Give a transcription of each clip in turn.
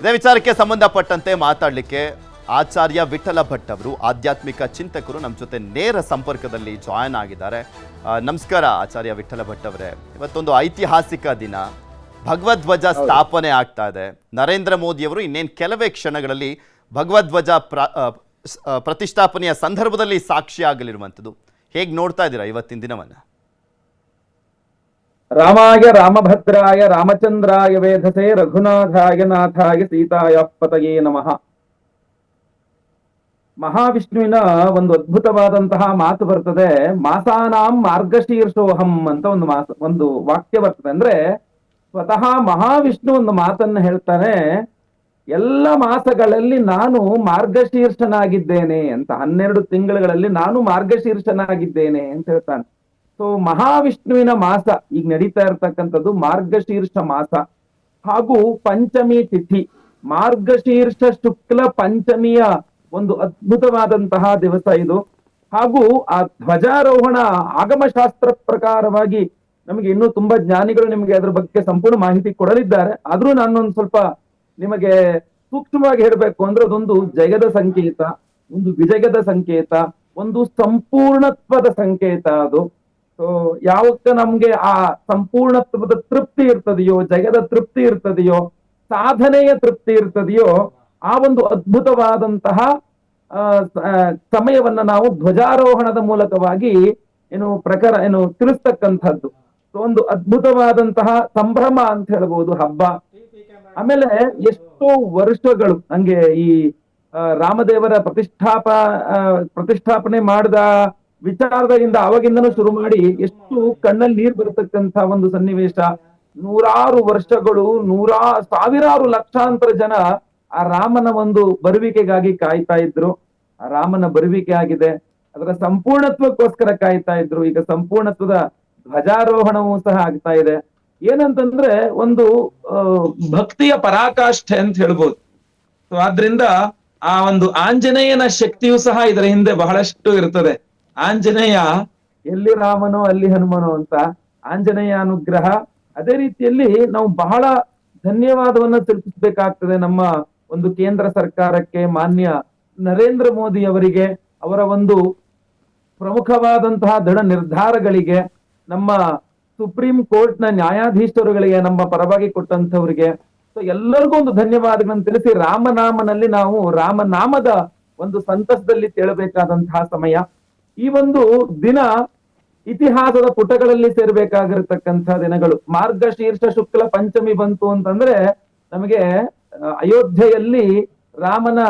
ಇದೇ ವಿಚಾರಕ್ಕೆ ಸಂಬಂಧಪಟ್ಟಂತೆ ಮಾತಾಡಲಿಕ್ಕೆ ಆಚಾರ್ಯ ವಿಠಲ ಭಟ್ ಅವರು ಆಧ್ಯಾತ್ಮಿಕ ಚಿಂತಕರು ನಮ್ಮ ಜೊತೆ ನೇರ ಸಂಪರ್ಕದಲ್ಲಿ ಜಾಯ್ನ್ ಆಗಿದ್ದಾರೆ. ನಮಸ್ಕಾರ ಆಚಾರ್ಯ ವಿಠಲ ಭಟ್ ಅವರೇ. ಇವತ್ತೊಂದು ಐತಿಹಾಸಿಕ ದಿನ, ಭಗವಧ್ವಜ ಸ್ಥಾಪನೆ ಆಗ್ತಾ ಇದೆ. ನರೇಂದ್ರ ಮೋದಿ ಅವರು ಇನ್ನೇನು ಕೆಲವೇ ಕ್ಷಣಗಳಲ್ಲಿ ಭಗವಧ್ವಜ ಪ್ರತಿಷ್ಠಾಪನೆಯ ಸಂದರ್ಭದಲ್ಲಿ ಸಾಕ್ಷಿಯಾಗಲಿರುವಂಥದ್ದು. ಹೇಗೆ ನೋಡ್ತಾ ಇದ್ದೀರಾ ಇವತ್ತಿನ ದಿನವನ್ನ? ರಾಮಾಯ ರಾಮಭದ್ರಾಯ ರಾಮಚಂದ್ರಾಯ ವೇಧಸೆ ರಘುನಾಥಾಯ ನಾಥಾಯ ಸೀತಾಯ ಪತಯೇ ನಮಃ. ಮಹಾವಿಷ್ಣುವಿನ ಒಂದು ಅದ್ಭುತವಾದಂತಹ ಮಾತು ಬರ್ತದೆ, ಮಾಸಾನಾಂ ಮಾರ್ಗಶೀರ್ಷೋಹಂ ಅಂತ ಒಂದು ವಾಕ್ಯ ಬರ್ತದೆ. ಅಂದ್ರೆ ಸ್ವತಃ ಮಹಾವಿಷ್ಣು ಒಂದು ಮಾತನ್ನ ಹೇಳ್ತಾನೆ, ಎಲ್ಲ ಮಾಸಗಳಲ್ಲಿ ನಾನು ಮಾರ್ಗಶೀರ್ಷನಾಗಿದ್ದೇನೆ ಅಂತ. 12 ತಿಂಗಳುಗಳಲ್ಲಿ ನಾನು ಮಾರ್ಗಶೀರ್ಷನಾಗಿದ್ದೇನೆ ಅಂತ ಹೇಳ್ತಾನೆ. ಸೊ ಮಹಾವಿಷ್ಣುವಿನ ಮಾಸ ಈಗ ನಡೀತಾ ಇರ್ತಕ್ಕಂಥದ್ದು ಮಾರ್ಗಶೀರ್ಷ ಮಾಸ, ಹಾಗೂ ಪಂಚಮಿ ತಿಥಿ, ಮಾರ್ಗಶೀರ್ಷ ಶುಕ್ಲ ಪಂಚಮಿಯ ಒಂದು ಅದ್ಭುತವಾದಂತಹ ದಿವಸ ಇದು. ಹಾಗೂ ಆ ಧ್ವಜಾರೋಹಣ ಆಗಮಶಾಸ್ತ್ರ ಪ್ರಕಾರವಾಗಿ ನಮಗೆ ಇನ್ನೂ ತುಂಬಾ ಜ್ಞಾನಿಗಳು ನಿಮಗೆ ಅದ್ರ ಬಗ್ಗೆ ಸಂಪೂರ್ಣ ಮಾಹಿತಿ ಕೊಡಲಿದ್ದಾರೆ. ಆದ್ರೂ ನಾನೊಂದು ಸ್ವಲ್ಪ ನಿಮಗೆ ಸೂಕ್ಷ್ಮವಾಗಿ ಹೇಳಬೇಕು ಅಂದ್ರೆ, ಅದೊಂದು ಜಯದ ಸಂಕೇತ, ಒಂದು ವಿಜಯದ ಸಂಕೇತ, ಒಂದು ಸಂಪೂರ್ಣತ್ವದ ಸಂಕೇತ ಅದು. ಸೊ ಯಾವತ್ತ ನಮ್ಗೆ ಆ ಸಂಪೂರ್ಣತ್ವದ ತೃಪ್ತಿ ಇರ್ತದೆಯೋ, ಜಯದ ತೃಪ್ತಿ ಇರ್ತದೆಯೋ, ಸಾಧನೆಯ ತೃಪ್ತಿ ಇರ್ತದೆಯೋ, ಆ ಒಂದು ಅದ್ಭುತವಾದಂತಹ ಸಮಯವನ್ನ ನಾವು ಧ್ವಜಾರೋಹಣದ ಮೂಲಕವಾಗಿ ತಿಳಿಸ್ತಕ್ಕಂಥದ್ದು. ಒಂದು ಅದ್ಭುತವಾದಂತಹ ಸಂಭ್ರಮ ಅಂತ ಹೇಳ್ಬೋದು, ಹಬ್ಬ. ಆಮೇಲೆ ಎಷ್ಟೋ ವರ್ಷಗಳು ಹಂಗೆ ಈ ರಾಮದೇವರ ಪ್ರತಿಷ್ಠಾಪನೆ ಮಾಡಿದ ವಿಚಾರದಿಂದ ಅವಾಗಿಂದನೂ ಶುರು ಮಾಡಿ ಎಷ್ಟು ಕಣ್ಣಲ್ಲಿ ನೀರು ಬರತಕ್ಕಂತ ಒಂದು ಸನ್ನಿವೇಶ. ನೂರಾರು ವರ್ಷಗಳು, ಸಾವಿರಾರು ಲಕ್ಷಾಂತರ ಜನ ಆ ರಾಮನ ಒಂದು ಬರುವಿಕೆಗಾಗಿ ಕಾಯ್ತಾ ಇದ್ರು. ಆ ರಾಮನ ಬರುವಿಕೆ ಆಗಿದೆ, ಅದರ ಸಂಪೂರ್ಣತ್ವಕ್ಕೋಸ್ಕರ ಕಾಯ್ತಾ ಇದ್ರು. ಈಗ ಸಂಪೂರ್ಣತ್ವದ ಧ್ವಜಾರೋಹಣವೂ ಸಹ ಆಗ್ತಾ ಇದೆ. ಏನಂತಂದ್ರೆ ಒಂದು ಭಕ್ತಿಯ ಪರಾಕಾಷ್ಠೆ ಅಂತ ಹೇಳ್ಬೋದು. ಸೊ ಆದ್ರಿಂದ ಆ ಒಂದು ಆಂಜನೇಯನ ಶಕ್ತಿಯೂ ಸಹ ಇದರ ಹಿಂದೆ ಬಹಳಷ್ಟು ಇರ್ತದೆ. ಆಂಜನೇಯ ಎಲ್ಲಿ ರಾಮನೋ ಅಲ್ಲಿ ಹನುಮನೋ ಅಂತ, ಆಂಜನೇಯ ಅನುಗ್ರಹ. ಅದೇ ರೀತಿಯಲ್ಲಿ ನಾವು ಬಹಳ ಧನ್ಯವಾದವನ್ನ ತಿಳಿಸಬೇಕಾಗ್ತದೆ ನಮ್ಮ ಒಂದು ಕೇಂದ್ರ ಸರ್ಕಾರಕ್ಕೆ, ಮಾನ್ಯ ನರೇಂದ್ರ ಮೋದಿ ಅವರಿಗೆ, ಅವರ ಒಂದು ಪ್ರಮುಖವಾದಂತಹ ದೃಢ ನಿರ್ಧಾರಗಳಿಗೆ, ನಮ್ಮ ಸುಪ್ರೀಂ ಕೋರ್ಟ್ ನ ನ್ಯಾಯಾಧೀಶರುಗಳಿಗೆ, ನಮ್ಮ ಪರವಾಗಿ ಕೊಟ್ಟಂತವರಿಗೆ. ಸೊ ಎಲ್ಲರಿಗೂ ಒಂದು ಧನ್ಯವಾದಗಳನ್ನು ತಿಳಿಸಿ, ರಾಮನಾಮನಲ್ಲಿ ನಾವು ರಾಮನಾಮದ ಒಂದು ಸಂತಸದಲ್ಲಿ ತೇಳಬೇಕಾದಂತಹ ಸಮಯ. ಈ ಒಂದು ದಿನ ಇತಿಹಾಸದ ಪುಟಗಳಲ್ಲಿ ಸೇರ್ಬೇಕಾಗಿರತಕ್ಕಂತಹ ದಿನಗಳು. ಮಾರ್ಗಶೀರ್ಷ ಶುಕ್ಲ ಪಂಚಮಿ ಬಂತು ಅಂತಂದ್ರೆ ನಮಗೆ ಅಯೋಧ್ಯೆಯಲ್ಲಿ ರಾಮನ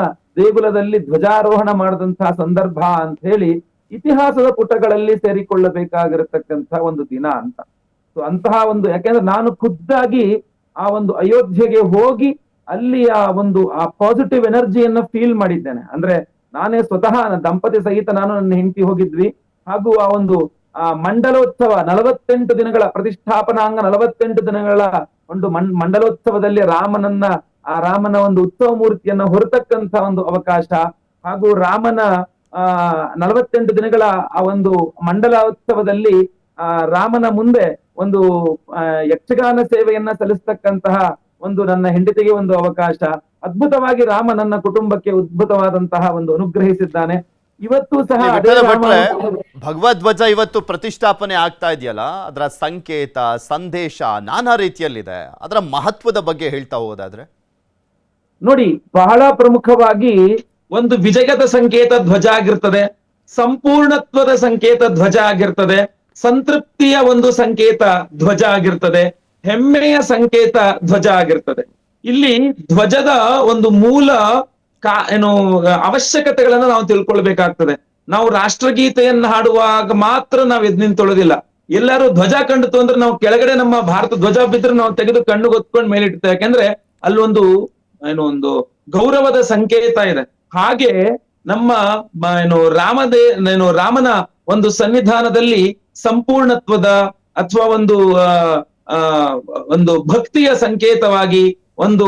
ದೇಗುಲದಲ್ಲಿ ಧ್ವಜಾರೋಹಣ ಮಾಡಿದಂತಹ ಸಂದರ್ಭ ಅಂತ ಹೇಳಿ ಇತಿಹಾಸದ ಪುಟಗಳಲ್ಲಿ ಸೇರಿಕೊಳ್ಳಬೇಕಾಗಿರತಕ್ಕಂಥ ಒಂದು ದಿನ ಅಂತ. ಸೊ ಅಂತಹ ಒಂದು, ಯಾಕೆಂದ್ರೆ ನಾನು ಖುದ್ದಾಗಿ ಆ ಒಂದು ಅಯೋಧ್ಯೆಗೆ ಹೋಗಿ ಅಲ್ಲಿ ಆ ಪಾಸಿಟಿವ್ ಎನರ್ಜಿಯನ್ನ ಫೀಲ್ ಮಾಡಿದ್ದೇನೆ. ಅಂದ್ರೆ ನಾನೇ ಸ್ವತಃ ದಂಪತಿ ಸಹಿತ ನಾನು ನನ್ನ ಹೆಂಡತಿ ಹೋಗಿದ್ವಿ. ಹಾಗೂ ಆ ಒಂದು ಮಂಡಲೋತ್ಸವ 48 ದಿನಗಳ ಪ್ರತಿಷ್ಠಾಪನಾಂಗ 48 ದಿನಗಳ ಒಂದು ಮಂಡಲೋತ್ಸವದಲ್ಲಿ ರಾಮನ ಒಂದು ಉತ್ಸವ ಮೂರ್ತಿಯನ್ನ ಹೊರತಕ್ಕಂತ ಒಂದು ಅವಕಾಶ, ಹಾಗೂ ರಾಮನ 48 ದಿನಗಳ ಆ ಒಂದು ಮಂಡಲೋತ್ಸವದಲ್ಲಿ ರಾಮನ ಮುಂದೆ ಒಂದು ಯಕ್ಷಗಾನ ಸೇವೆಯನ್ನ ಸಲ್ಲಿಸ್ತಕ್ಕಂತಹ ಒಂದು ನನ್ನ ಹೆಂಡತಿಗೆ ಒಂದು ಅವಕಾಶ. ಅದ್ಭುತವಾಗಿ ರಾಮ ನನ್ನ ಕುಟುಂಬಕ್ಕೆ ಅದ್ಭುತವಾದಂತಹ ಒಂದು ಅನುಗ್ರಹಿಸಿದ್ದಾನೆ. ಇವತ್ತು ಸಹ ಭಗವಧ್ವಜ ಇವತ್ತು ಪ್ರತಿಷ್ಠಾಪನೆ ಆಗ್ತಾ ಇದೆಯಲ್ಲ, ಅದರ ಸಂಕೇತ ಸಂದೇಶ ನಾನಾ ರೀತಿಯಲ್ಲಿದೆ. ಅದರ ಮಹತ್ವದ ಬಗ್ಗೆ ಹೇಳ್ತಾ ಹೋಗೋದಾದ್ರೆ ನೋಡಿ, ಬಹಳ ಪ್ರಮುಖವಾಗಿ ಒಂದು ವಿಜಯದ ಸಂಕೇತ ಧ್ವಜ ಆಗಿರ್ತದೆ, ಸಂಪೂರ್ಣತ್ವದ ಸಂಕೇತ ಧ್ವಜ ಆಗಿರ್ತದೆ, ಸಂತೃಪ್ತಿಯ ಒಂದು ಸಂಕೇತ ಧ್ವಜ ಆಗಿರ್ತದೆ, ಹೆಮ್ಮೆಯ ಸಂಕೇತ ಧ್ವಜ ಆಗಿರ್ತದೆ. ಇಲ್ಲಿ ಧ್ವಜದ ಒಂದು ಮೂಲ ಅವಶ್ಯಕತೆಗಳನ್ನ ನಾವು ತಿಳ್ಕೊಳ್ಬೇಕಾಗ್ತದೆ. ನಾವು ರಾಷ್ಟ್ರಗೀತೆಯನ್ನ ಹಾಡುವಾಗ ಮಾತ್ರ ನಾವು ಎದ್ ನಿಂತೊಳೋದಿಲ್ಲ. ಎಲ್ಲರೂ ಧ್ವಜ ಕಂಡಿತು ಅಂದ್ರೆ ನಾವು ಕೆಳಗಡೆ ನಮ್ಮ ಭಾರತ ಧ್ವಜ ಬಿದ್ರೆ ನಾವು ತೆಗೆದು ಕಣ್ಣು ಹೊತ್ಕೊಂಡು ಮೇಲಿಡ್ತೇವೆ. ಯಾಕೆಂದ್ರೆ ಅಲ್ಲೊಂದು ಒಂದು ಗೌರವದ ಸಂಕೇತ ಇದೆ. ಹಾಗೆ ನಮ್ಮ ರಾಮನ ಒಂದು ಸನ್ನಿಧಾನದಲ್ಲಿ ಸಂಪೂರ್ಣತ್ವದ ಅಥವಾ ಒಂದು ಭಕ್ತಿಯ ಸಂಕೇತವಾಗಿ, ಒಂದು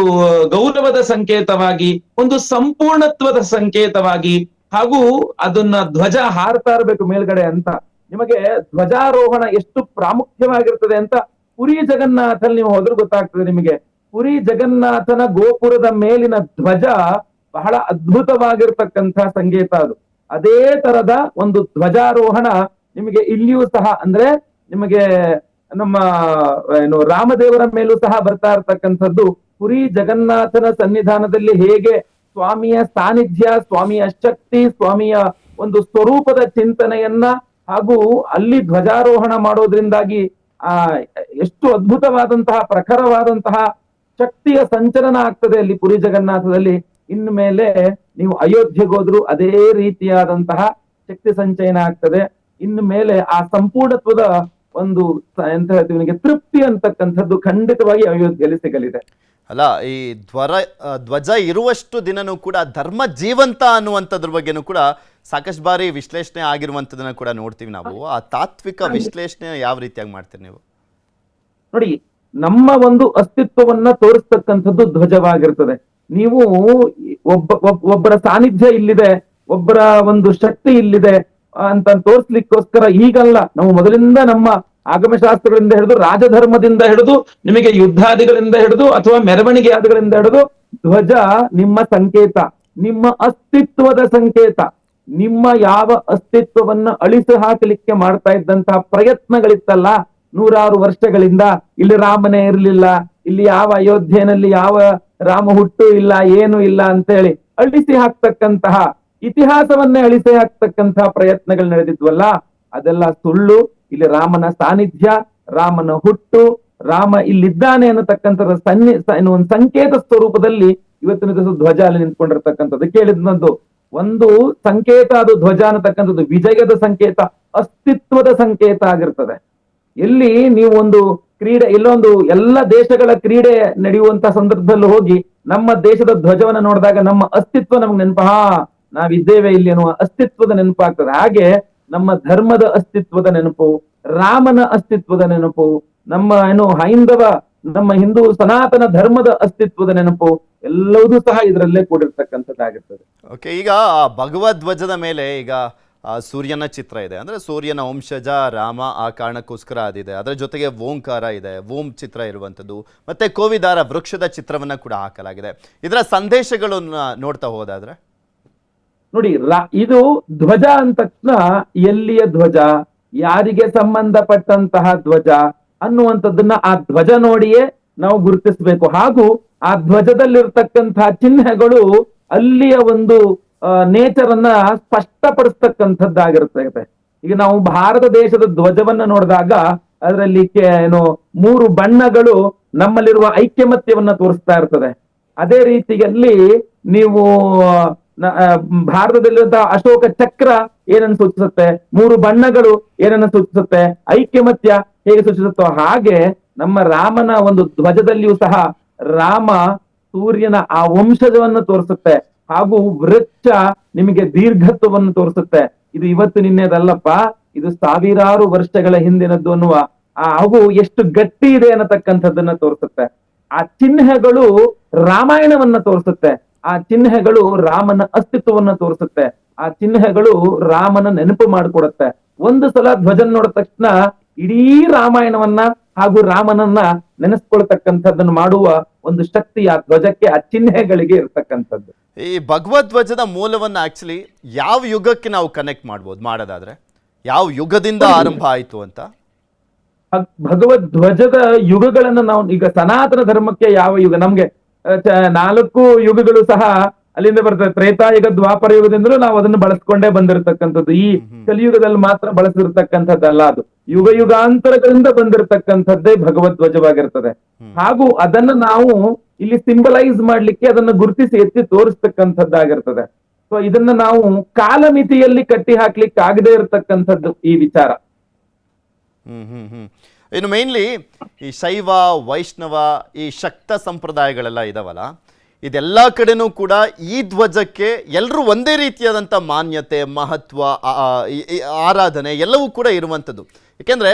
ಗೌರವದ ಸಂಕೇತವಾಗಿ, ಒಂದು ಸಂಪೂರ್ಣತ್ವದ ಸಂಕೇತವಾಗಿ, ಹಾಗೂ ಅದನ್ನ ಧ್ವಜ ಹಾರ್ತಾ ಇರಬೇಕು ಮೇಲ್ಗಡೆ ಅಂತ. ನಿಮಗೆ ಧ್ವಜಾರೋಹಣ ಎಷ್ಟು ಪ್ರಾಮುಖ್ಯವಾಗಿರ್ತದೆ ಅಂತ ಪುರಿ ಜಗನ್ನಾಥಲ್ಲಿ ನೀವು ಹೋದ್ರೆ ಗೊತ್ತಾಗ್ತದೆ ನಿಮಗೆ. ಪುರಿ ಜಗನ್ನಾಥನ ಗೋಪುರದ ಮೇಲಿನ ಧ್ವಜ ಬಹಳ ಅದ್ಭುತವಾಗಿರ್ತಕ್ಕಂಥ ಸಂಕೇತ ಅದು. ಅದೇ ತರದ ಒಂದು ಧ್ವಜಾರೋಹಣ ನಿಮಗೆ ಇಲ್ಲಿಯೂ ಸಹ, ಅಂದ್ರೆ ನಿಮಗೆ ನಮ್ಮ ಏನು ರಾಮದೇವರ ಮೇಲೂ ಸಹ ಬರ್ತಾ ಇರ್ತಕ್ಕಂಥದ್ದು. ಪುರಿ ಜಗನ್ನಾಥನ ಸನ್ನಿಧಾನದಲ್ಲಿ ಹೇಗೆ ಸ್ವಾಮಿಯ ಸಾನ್ನಿಧ್ಯ, ಸ್ವಾಮಿಯ ಶಕ್ತಿ, ಸ್ವಾಮಿಯ ಒಂದು ಸ್ವರೂಪದ ಚಿಂತನೆಯನ್ನ ಹಾಗೂ ಅಲ್ಲಿ ಧ್ವಜಾರೋಹಣ ಮಾಡೋದ್ರಿಂದಾಗಿ ಆ ಎಷ್ಟು ಅದ್ಭುತವಾದಂತಹ ಪ್ರಖರವಾದಂತಹ ಶಕ್ತಿಯ ಸಂಚಲನ ಆಗ್ತದೆ ಅಲ್ಲಿ ಪುರಿ ಜಗನ್ನಾಥದಲ್ಲಿ. ಇನ್ನು ಮೇಲೆ ನೀವು ಅಯೋಧ್ಯೆಗೆ ಹೋದ್ರು ಅದೇ ರೀತಿಯಾದಂತಹ ಶಕ್ತಿ ಸಂಚಯನ ಆಗ್ತದೆ. ಇನ್ನು ಮೇಲೆ ಆ ಸಂಪೂರ್ಣತ್ವದ ಒಂದು ಎಂತ ಹೇಳ್ತೀವಿ ನಿಮಗೆ ತೃಪ್ತಿ ಅಂತಕ್ಕಂಥದ್ದು ಖಂಡಿತವಾಗಿ ಅಯೋಧ್ಯೆಯಲ್ಲಿ ಸಿಗಲಿದೆ. ಅಲ್ಲ, ಈ ಧ್ವಜ ಇರುವಷ್ಟು ದಿನನೂ ಕೂಡ ಧರ್ಮ ಜೀವಂತ ಅನ್ನುವಂಥದ್ರ ಬಗ್ಗೆನೂ ಕೂಡ ಸಾಕಷ್ಟು ಬಾರಿ ವಿಶ್ಲೇಷಣೆ ಆಗಿರುವಂಥದ್ದನ್ನ ಕೂಡ ನೋಡ್ತೀವಿ ನಾವು. ಆ ತಾತ್ವಿಕ ವಿಶ್ಲೇಷಣೆ ಯಾವ ರೀತಿಯಾಗಿ ಮಾಡ್ತೀರಿ ನೀವು? ನೋಡಿ, ನಮ್ಮ ಒಂದು ಅಸ್ತಿತ್ವವನ್ನ ತೋರಿಸ್ತಕ್ಕಂಥದ್ದು ಧ್ವಜವಾಗಿರ್ತದೆ. ನೀವು ಒಬ್ಬರ ಸಾನ್ನಿಧ್ಯ ಇಲ್ಲಿದೆ, ಒಬ್ಬರ ಒಂದು ಶಕ್ತಿ ಇಲ್ಲಿದೆ ಅಂತ ತೋರಿಸ್ಲಿಕ್ಕೋಸ್ಕರ ಈಗಲ್ಲ, ನಾವು ಮೊದಲಿಂದ ನಮ್ಮ ಆಗಮಶಾಸ್ತ್ರಗಳಿಂದ ಹಿಡಿದು ರಾಜಧರ್ಮದಿಂದ ಹಿಡಿದು ನಿಮಗೆ ಯುದ್ಧಾದಿಗಳಿಂದ ಹಿಡಿದು ಅಥವಾ ಮೆರವಣಿಗೆ ಆದಿಗಳಿಂದ ಹಿಡಿದು ಧ್ವಜ ನಿಮ್ಮ ಸಂಕೇತ, ನಿಮ್ಮ ಅಸ್ತಿತ್ವದ ಸಂಕೇತ. ನಿಮ್ಮ ಯಾವ ಅಸ್ತಿತ್ವವನ್ನ ಅಳಿಸಿ ಹಾಕಲಿಕ್ಕೆ ಮಾಡ್ತಾ ಇದ್ದಂತಹ ಪ್ರಯತ್ನಗಳಿತ್ತಲ್ಲ ನೂರಾರು ವರ್ಷಗಳಿಂದ, ಇಲ್ಲಿ ರಾಮನೇ ಇರ್ಲಿಲ್ಲ, ಇಲ್ಲಿ ಯಾವ ಅಯೋಧ್ಯೆಯಲ್ಲಿ ಯಾವ ರಾಮ ಹುಟ್ಟು ಇಲ್ಲ, ಏನು ಇಲ್ಲ ಅಂತ ಹೇಳಿ ಅಳಿಸಿ ಹಾಕ್ತಕ್ಕಂತಹ, ಇತಿಹಾಸವನ್ನೇ ಅಳಿಸಿ ಹಾಕ್ತಕ್ಕಂತಹ ಪ್ರಯತ್ನಗಳು ನಡೆದಿದ್ವಲ್ಲ, ಅದೆಲ್ಲ ಸುಳ್ಳು. ಇಲ್ಲಿ ರಾಮನ ಸಾನ್ನಿಧ್ಯ, ರಾಮನ ಹುಟ್ಟು, ರಾಮ ಇಲ್ಲಿದ್ದಾನೆ ಅನ್ನತಕ್ಕಂಥದ್ದು ಒಂದು ಸಂಕೇತ ಸ್ವರೂಪದಲ್ಲಿ ಇವತ್ತಿನ ದಿವಸ ಧ್ವಜ ಅಲ್ಲಿ ನಿಂತ್ಕೊಂಡಿರ್ತಕ್ಕಂಥದ್ದು. ಕೇಳಿದ್ನದ್ದು ಒಂದು ಸಂಕೇತ, ಅದು ಧ್ವಜ ಅನ್ನತಕ್ಕಂಥದ್ದು ವಿಜಯದ ಸಂಕೇತ, ಅಸ್ತಿತ್ವದ ಸಂಕೇತ ಆಗಿರ್ತದೆ. ಎಲ್ಲಿ ನೀವು ಒಂದು ಕ್ರೀಡೆ, ಇಲ್ಲೊಂದು ಎಲ್ಲ ದೇಶಗಳ ಕ್ರೀಡೆ ನಡೆಯುವಂತ ಸಂದರ್ಭದಲ್ಲಿ ಹೋಗಿ ನಮ್ಮ ದೇಶದ ಧ್ವಜವನ್ನ ನೋಡಿದಾಗ ನಮ್ಮ ಅಸ್ತಿತ್ವ ನಮ್ಗೆ ನೆನಪ, ನಾವಿದ್ದೇವೆ ಇಲ್ಲಿ ಅನ್ನುವ ಅಸ್ತಿತ್ವದ ನೆನಪಾಗ್ತದೆ. ಹಾಗೆ ನಮ್ಮ ಧರ್ಮದ ಅಸ್ತಿತ್ವದ ನೆನಪು, ರಾಮನ ಅಸ್ತಿತ್ವದ ನೆನಪು, ನಮ್ಮ ಹೈಂದವ, ನಮ್ಮ ಹಿಂದೂ ಸನಾತನ ಧರ್ಮದ ಅಸ್ತಿತ್ವದ ನೆನಪು ಎಲ್ಲವೂ ಸಹ ಇದರಲ್ಲೇ ಕೂಡಿರ್ತಕ್ಕಂಥದ್ದಾಗಿರ್ತದೆ. ಓಕೆ, ಈಗ ಭಗವಧ್ವಜದ ಮೇಲೆ ಈಗ ಸೂರ್ಯನ ಚಿತ್ರ ಇದೆ, ಅಂದ್ರೆ ಸೂರ್ಯನ ವಂಶಜ ರಾಮ, ಆ ಕಾರಣಕ್ಕೋಸ್ಕರ ಅದಿದೆ. ಅದರ ಜೊತೆಗೆ ಓಂಕಾರ ಇದೆ, ಓಂ ಚಿತ್ರ ಇರುವಂಥದ್ದು, ಮತ್ತೆ ಕೋವಿದಾರ ವೃಕ್ಷದ ಚಿತ್ರವನ್ನ ಕೂಡ ಹಾಕಲಾಗಿದೆ. ಇದರ ಸಂದೇಶಗಳನ್ನ ನೋಡ್ತಾ ಹೋದಾದ್ರೆ ನೋಡಿ, ಇದು ಧ್ವಜ ಅಂದ ತಕ್ಷಣ ಎಲ್ಲಿಯ ಧ್ವಜ, ಯಾರಿಗೆ ಸಂಬಂಧಪಟ್ಟಂತಹ ಧ್ವಜ ಅನ್ನುವಂಥದ್ದನ್ನ ಆ ಧ್ವಜ ನೋಡಿಯೇ ನಾವು ಗುರುತಿಸಬೇಕು. ಹಾಗೂ ಆ ಧ್ವಜದಲ್ಲಿರ್ತಕ್ಕಂತಹ ಚಿಹ್ನೆಗಳು ಅಲ್ಲಿಯ ಒಂದು ನೇಚರ್ ಅನ್ನ ಸ್ಪಷ್ಟಪಡಿಸ್ತಕ್ಕಂಥದ್ದಾಗಿರ್ತದೆ. ಈಗ ನಾವು ಭಾರತ ದೇಶದ ಧ್ವಜವನ್ನ ನೋಡಿದಾಗ ಅದರಲ್ಲಿ 3 ಬಣ್ಣಗಳು ನಮ್ಮಲ್ಲಿರುವ ಐಕ್ಯಮತ್ಯವನ್ನ ತೋರಿಸ್ತಾ ಇರ್ತದೆ. ಅದೇ ರೀತಿಯಲ್ಲಿ ನೀವು ಭಾರತದಲ್ಲಿರುವಂತಹ ಅಶೋಕ ಚಕ್ರ ಏನನ್ನು ಸೂಚಿಸುತ್ತೆ, 3 ಬಣ್ಣಗಳು ಏನನ್ನು ಸೂಚಿಸುತ್ತೆ, ಐಕ್ಯಮತ್ಯ ಹೇಗೆ ಸೂಚಿಸುತ್ತೋ ಹಾಗೆ ನಮ್ಮ ರಾಮನ ಒಂದು ಧ್ವಜದಲ್ಲಿಯೂ ಸಹ ರಾಮ ಸೂರ್ಯನ ಆ ವಂಶಜವನ್ನು ತೋರಿಸುತ್ತೆ, ಹಾಗೂ ವೃಕ್ಷ ನಿಮಗೆ ದೀರ್ಘತ್ವವನ್ನು ತೋರಿಸುತ್ತೆ. ಇದು ಇವತ್ತು ನಿನ್ನೆದಲ್ಲಪ್ಪ, ಇದು ಸಾವಿರಾರು ವರ್ಷಗಳ ಹಿಂದಿನದ್ದು ಅನ್ನುವ ಹಾಗೂ ಎಷ್ಟು ಗಟ್ಟಿ ಇದೆ ಅನ್ನತಕ್ಕಂಥದ್ದನ್ನ ತೋರಿಸುತ್ತೆ. ಆ ಚಿಹ್ನೆಗಳು ರಾಮಾಯಣವನ್ನ ತೋರಿಸುತ್ತೆ, ಆ ಚಿಹ್ನೆಗಳು ರಾಮನ ಅಸ್ತಿತ್ವವನ್ನ ತೋರಿಸುತ್ತೆ, ಆ ಚಿಹ್ನೆಗಳು ರಾಮನ ನೆನಪು ಮಾಡಿಕೊಡುತ್ತೆ. ಒಂದು ಸಲ ಧ್ವಜನ್ ನೋಡಿದ ತಕ್ಷಣ ಇಡೀ ರಾಮಾಯಣವನ್ನ ಹಾಗೂ ರಾಮನನ್ನ ನೆನೆಸ್ಕೊಳ್ತಕ್ಕಂಥದ್ದನ್ನು ಮಾಡುವ ಒಂದು ಶಕ್ತಿ ಆ ಧ್ವಜಕ್ಕೆ, ಆ ಚಿಹ್ನೆಗಳಿಗೆ ಇರ್ತಕ್ಕಂಥದ್ದು. ಈ ಭಗವಧ್ವಜದ ಮೂಲವನ್ನ ಆಕ್ಚುಲಿ ಯಾವ ಯುಗಕ್ಕೆ ನಾವು ಕನೆಕ್ಟ್ ಮಾಡೋದಾದ್ರೆ ಯಾವ ಯುಗದಿಂದ ಆರಂಭ ಆಯ್ತು ಅಂತ? ಭಗವಧ್ವಜದ ಯುಗಗಳನ್ನ ನಾವು ಈಗ ಸನಾತನ ಧರ್ಮಕ್ಕೆ ಯಾವ ಯುಗ, ನಮ್ಗೆ 4 ಯುಗಗಳು ಸಹ ಅಲ್ಲಿಂದ ಬರ್ತದೆ. ತ್ರೇತಾಯುಗ, ದ್ವಾಪರ ಯುಗದಿಂದಲೂ ನಾವು ಅದನ್ನು ಬಳಸ್ಕೊಂಡೇ ಬಂದಿರತಕ್ಕಂಥದ್ದು. ಈ ಕಲಿಯುಗದಲ್ಲಿ ಮಾತ್ರ ಬಳಸಿರ್ತಕ್ಕಂಥದ್ದಲ್ಲ, ಅದು ಯುಗ ಯುಗಾಂತರಗಳಿಂದ ಬಂದಿರತಕ್ಕಂಥದ್ದೇ ಭಗವಧ್ವಜವಾಗಿರ್ತದೆ. ಹಾಗೂ ಅದನ್ನ ನಾವು ಇಲ್ಲಿ ಸಿಂಬಲೈಸ್ ಮಾಡ್ಲಿಕ್ಕೆ ಅದನ್ನ ಗುರುತಿಸಿ ಎತ್ತಿ ತೋರಿಸ್ತಕ್ಕಂಥದ್ದಾಗಿರ್ತದೆ. ಸೊ ಇದನ್ನ ನಾವು ಕಾಲಮಿತಿಯಲ್ಲಿ ಕಟ್ಟಿ ಹಾಕ್ಲಿಕ್ಕೆ ಆಗದೆ ಇರತಕ್ಕಂಥದ್ದು ಈ ವಿಚಾರ. ಇನ್ನು ಮೇನ್ಲಿ ಈ ಶೈವ, ವೈಷ್ಣವ, ಈ ಶಕ್ತ ಸಂಪ್ರದಾಯಗಳೆಲ್ಲ ಇದಾವಲ್ಲ, ಇದೆಲ್ಲ ಕಡೆನೂ ಕೂಡ ಈ ಧ್ವಜಕ್ಕೆ ಎಲ್ಲರೂ ಒಂದೇ ರೀತಿಯಾದಂಥ ಮಾನ್ಯತೆ, ಮಹತ್ವ, ಆರಾಧನೆ ಎಲ್ಲವೂ ಕೂಡ ಇರುವಂಥದ್ದು. ಏಕೆಂದರೆ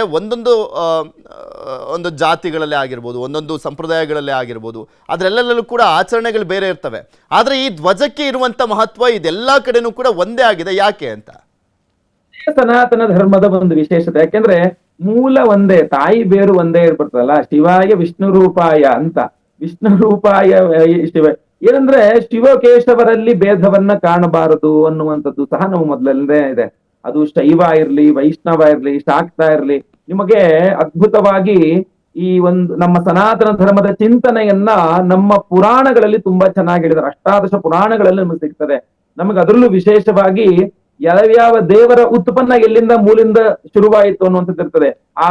ಒಂದು ಜಾತಿಗಳಲ್ಲೇ ಆಗಿರ್ಬೋದು, ಒಂದೊಂದು ಸಂಪ್ರದಾಯಗಳಲ್ಲೇ ಆಗಿರ್ಬೋದು, ಅದರಲ್ಲೆಲ್ಲೂ ಕೂಡ ಆಚರಣೆಗಳು ಬೇರೆ ಇರ್ತವೆ. ಆದರೆ ಈ ಧ್ವಜಕ್ಕೆ ಇರುವಂಥ ಮಹತ್ವ ಇದೆಲ್ಲ ಕಡೆನೂ ಕೂಡ ಒಂದೇ ಆಗಿದೆ. ಯಾಕೆ ಅಂತ? ಸನಾತನ ಧರ್ಮದ ಒಂದು ವಿಶೇಷತೆ. ಯಾಕೆಂದ್ರೆ ಮೂಲ ಒಂದೇ, ತಾಯಿ ಬೇರು ಒಂದೇ ಇರ್ಬಿಡ್ತದಲ್ಲ, ಶಿವಾಯ ವಿಷ್ಣು ರೂಪಾಯ ಅಂತ. ವಿಷ್ಣು ರೂಪಾಯ ಶಿವ ಏನಂದ್ರೆ ಶಿವಕೇಶವರಲ್ಲಿ ಭೇದವನ್ನ ಕಾಣಬಾರದು ಅನ್ನುವಂಥದ್ದು ಸಹ ನಾವು ಮೊದಲಲ್ಲೇ ಇದೆ. ಅದು ಶೈವ ಇರ್ಲಿ, ವೈಷ್ಣವ ಇರ್ಲಿ, ಶಾಕ್ತ ಇರ್ಲಿ, ನಿಮಗೆ ಅದ್ಭುತವಾಗಿ ಈ ಒಂದು ನಮ್ಮ ಸನಾತನ ಧರ್ಮದ ಚಿಂತನೆಯನ್ನ ನಮ್ಮ ಪುರಾಣಗಳಲ್ಲಿ ತುಂಬಾ ಚೆನ್ನಾಗಿ ಹೇಳಿದ್ದಾರೆ. ಅಷ್ಟಾದಶ ಪುರಾಣಗಳಲ್ಲಿ ನಮಗೆ ಸಿಗ್ತದೆ. ನಮಗೆ ಅದರಲ್ಲೂ ವಿಶೇಷವಾಗಿ ಯಾವ್ಯಾವ ದೇವರ ಉತ್ಪನ್ನ ಎಲ್ಲಿಂದ ಮೂಲಿಂದ ಶುರುವಾಯಿತು ಅನ್ನುವಂಥದ್ದು ಇರ್ತದೆ. ಆ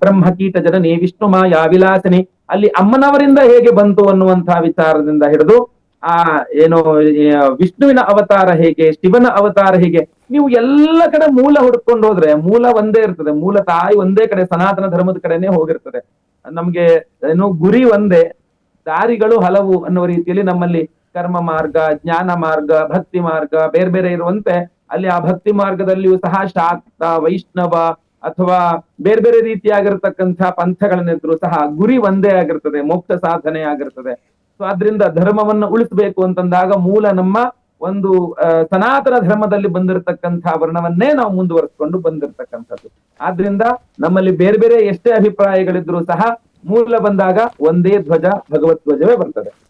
ಬ್ರಹ್ಮಕೀಟ ಜನನಿ ವಿಷ್ಣು ಮಾಯಾ ವಿಲಾಸಿನಿ, ಅಲ್ಲಿ ಅಮ್ಮನವರಿಂದ ಹೇಗೆ ಬಂತು ಅನ್ನುವಂತಹ ವಿಚಾರದಿಂದ ಹಿಡಿದು ಆ ಏನು ವಿಷ್ಣುವಿನ ಅವತಾರ ಹೇಗೆ, ಶಿವನ ಅವತಾರ ಹೇಗೆ, ನೀವು ಎಲ್ಲ ಕಡೆ ಮೂಲ ಹುಡ್ಕೊಂಡು ಹೋದ್ರೆ ಮೂಲ ಒಂದೇ ಇರ್ತದೆ. ಮೂಲ ತಾಯಿ ಒಂದೇ ಕಡೆ, ಸನಾತನ ಧರ್ಮದ ಕಡೆನೆ ಹೋಗಿರ್ತದೆ. ನಮ್ಗೆ ಏನು ಗುರಿ ಒಂದೇ, ದಾರಿಗಳು ಹಲವು ಅನ್ನುವ ರೀತಿಯಲ್ಲಿ ನಮ್ಮಲ್ಲಿ ಕರ್ಮ ಮಾರ್ಗ, ಜ್ಞಾನ ಮಾರ್ಗ, ಭಕ್ತಿ ಮಾರ್ಗ ಬೇರೆ ಬೇರೆ ಇರುವಂತೆ ಅಲ್ಲಿ ಆ ಭಕ್ತಿ ಮಾರ್ಗದಲ್ಲಿಯೂ ಸಹ ಶಾಕ್ತ, ವೈಷ್ಣವ ಅಥವಾ ಬೇರೆ ಬೇರೆ ರೀತಿಯಾಗಿರ್ತಕ್ಕಂಥ ಪಂಥಗಳನ್ನಿದ್ರು ಸಹ ಗುರಿ ಒಂದೇ ಆಗಿರ್ತದೆ, ಮೋಕ್ಷ ಸಾಧನೆ ಆಗಿರ್ತದೆ. ಸೊ ಆದ್ರಿಂದ ಧರ್ಮವನ್ನ ಉಳಿಸಬೇಕು ಅಂತಂದಾಗ ಮೂಲ ನಮ್ಮ ಒಂದು ಸನಾತನ ಧರ್ಮದಲ್ಲಿ ಬಂದಿರತಕ್ಕಂಥ ವರ್ಣವನ್ನೇ ನಾವು ಮುಂದುವರಿಸಿಕೊಂಡು ಬಂದಿರತಕ್ಕಂಥದ್ದು. ಆದ್ರಿಂದ ನಮ್ಮಲ್ಲಿ ಬೇರೆ ಬೇರೆ ಎಷ್ಟೇ ಅಭಿಪ್ರಾಯಗಳಿದ್ರು ಸಹ ಮೂಲ ಬಂದಾಗ ಒಂದೇ ಧ್ವಜ, ಭಗವತ್ ಧ್ವಜವೇ ಬರ್ತದೆ.